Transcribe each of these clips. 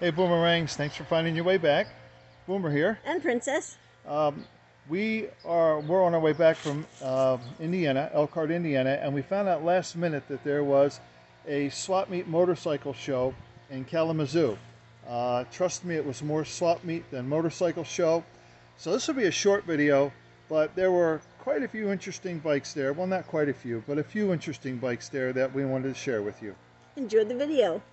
Hey Boomerangs, thanks for finding your way back. Boomer here. And Princess. Um, we're on our way back from Indiana, Elkhart, Indiana, and we found out last minute that there was a swap meet motorcycle show in Kalamazoo. Trust me, it was more swap meet than motorcycle show. So this will be a short video, but there were quite a few interesting bikes there. Well, not quite a few, but a few interesting bikes there that we wanted to share with you. Enjoy the video.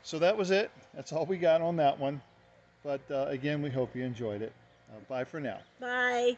So that was it. That's all we got on that one. But again, we hope you enjoyed it. Bye for now. Bye.